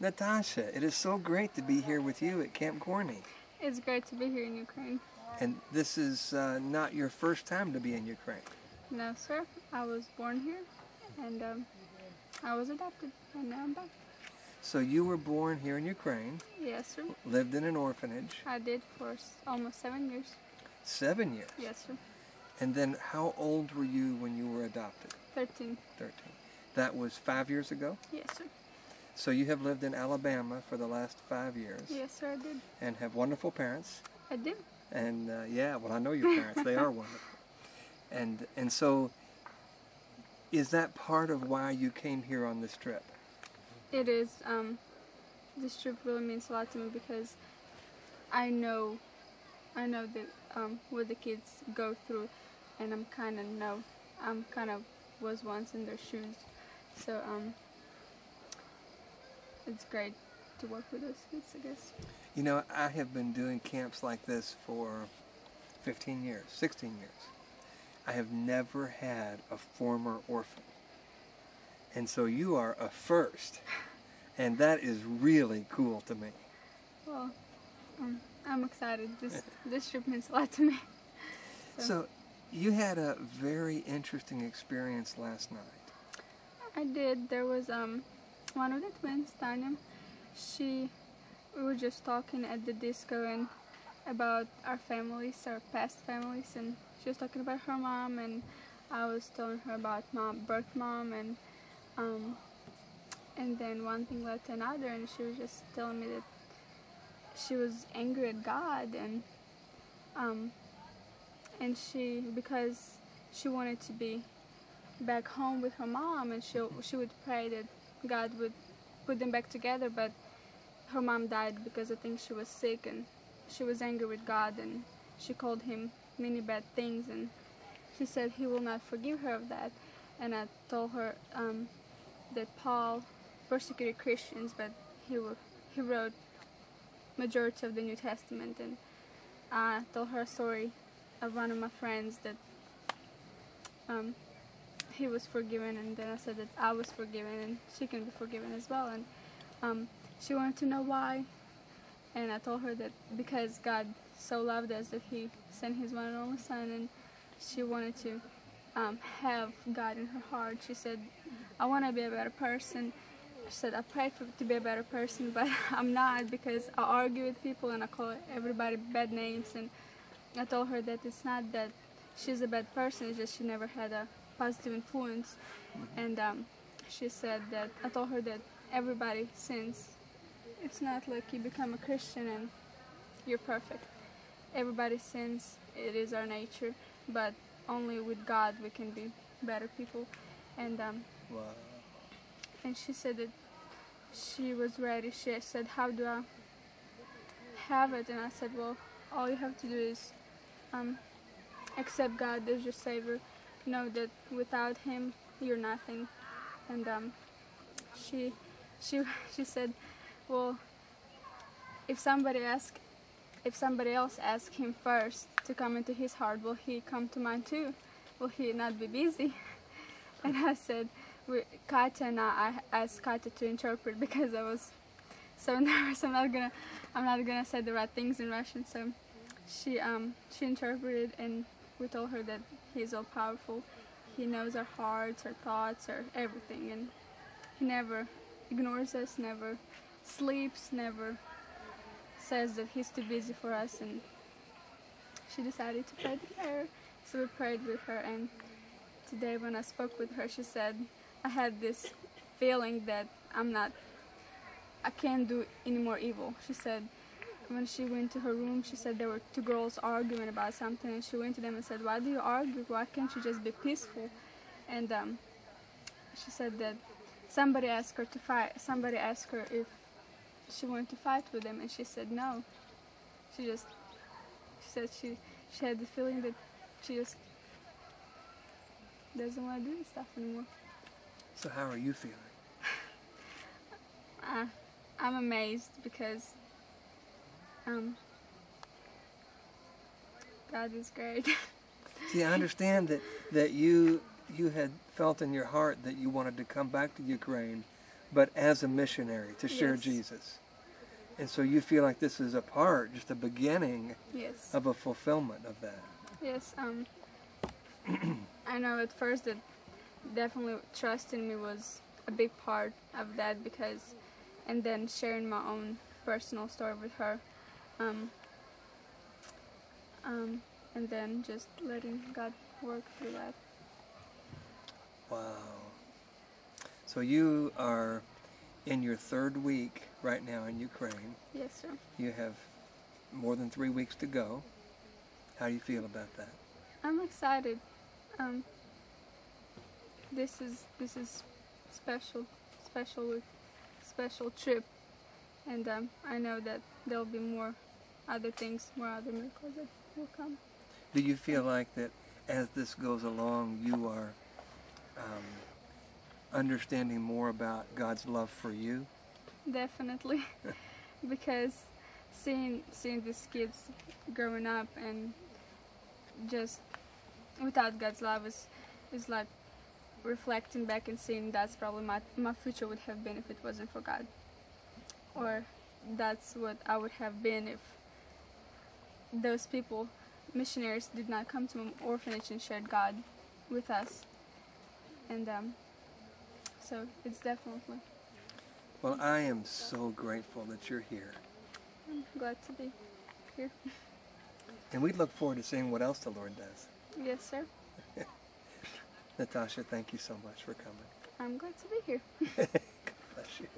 Natasha, it is so great to be here with you at Camp Gorney. It's great to be here in Ukraine. And this is not your first time to be in Ukraine. No, sir. I was born here, and I was adopted, and now I'm back. So you were born here in Ukraine. Yes, sir. Lived in an orphanage. I did for almost 7 years. 7 years? Yes, sir. And then how old were you when you were adopted? 13. 13. That was 5 years ago? Yes, sir. So you have lived in Alabama for the last 5 years. Yes, sir, I did. And have wonderful parents. I do. And yeah, well, I know your parents. They are wonderful. And so, is that part of why you came here on this trip? It is. This trip really means a lot to me because I know that what the kids go through, and I'm kind of was once in their shoes. So it's great to work with those kids, I guess. You know, I have been doing camps like this for 15 years, 16 years. I have never had a former orphan. And so you are a first. And that is really cool to me. Well, I'm excited. This trip means a lot to me. So you had a very interesting experience last night. I did. There was one of the twins, Tanya. We were just talking at the disco and about our families, our past families, and she was talking about her mom, and I was telling her about my birth mom, and then one thing led to another, and she was just telling me that she was angry at God, and because she wanted to be back home with her mom, and she would pray that God would put them back together, but her mom died because I think she was sick, and she was angry with God, and she called him many bad things, and she said he will not forgive her of that. And I told her that Paul persecuted Christians, but he wrote majority of the New Testament, and I told her a story of one of my friends that he was forgiven, and then I said that I was forgiven and she can be forgiven as well, and she wanted to know why, and I told her that because God so loved us that he sent his one and only son, and she wanted to have God in her heart. She said, I want to be a better person. She said, I prayed to be a better person, but I'm not, because I argue with people and I call everybody bad names, and I told her that it's not that she's a bad person, it's just she never had a positive influence. And she said that, I told her that everybody sins. It's not like you become a Christian and you're perfect. Everybody sins, it is our nature, but only with God we can be better people. And Wow. and she said that she was ready. She said, how do I have it? And I said, well, all you have to do is accept God as your Savior. Know that without him you're nothing. And she said, well, if somebody else asks him first to come into his heart, will he come to mine too? Will he not be busy? And I said, Katya and I asked Katya to interpret because I was so nervous. I'm not gonna say the right things in Russian. So she interpreted, and we told her that he's all powerful. He knows our hearts, our thoughts, our everything, and he never ignores us, never sleeps, never says that he's too busy for us. And she decided to pray the prayer, so we prayed with her. And today when I spoke with her, she said, I had this feeling that I can't do any more evil. She said when she went to her room, she said there were two girls arguing about something, and she went to them and said, why do you argue? Why can't you just be peaceful? And she said that somebody asked her to fight. Somebody asked her if she wanted to fight with them, and she said no. She said she had the feeling that she just doesn't want to do this stuff anymore. So how are you feeling? I'm amazed because God is great. See, I understand that you had felt in your heart that you wanted to come back to Ukraine but as a missionary to share Yes. Jesus. And so you feel like this is a part, just a beginning Yes. of a fulfillment of that. Yes. I know at first that definitely trust in me was a big part of that, because, and then sharing my own personal story with her, and then just letting God work through that. Wow. So you are in your 3rd week right now in Ukraine. Yes, sir. You have more than 3 weeks to go. How do you feel about that? I'm excited. This is special trip, and I know that there'll be more other things, more other miracles that will come. Do you feel like that as this goes along, you are understanding more about God's love for you? Definitely, because seeing these kids growing up and just without God's love is like reflecting back and seeing that's probably my future would have been if it wasn't for God, or that's what I would have been if those people, missionaries, did not come to an orphanage and shared God with us. And so it's definitely, Well, I am so grateful that you're here. I'm glad to be here. And we look forward to seeing what else the Lord does. Yes, sir. Natasha, thank you so much for coming. I'm glad to be here. God bless you.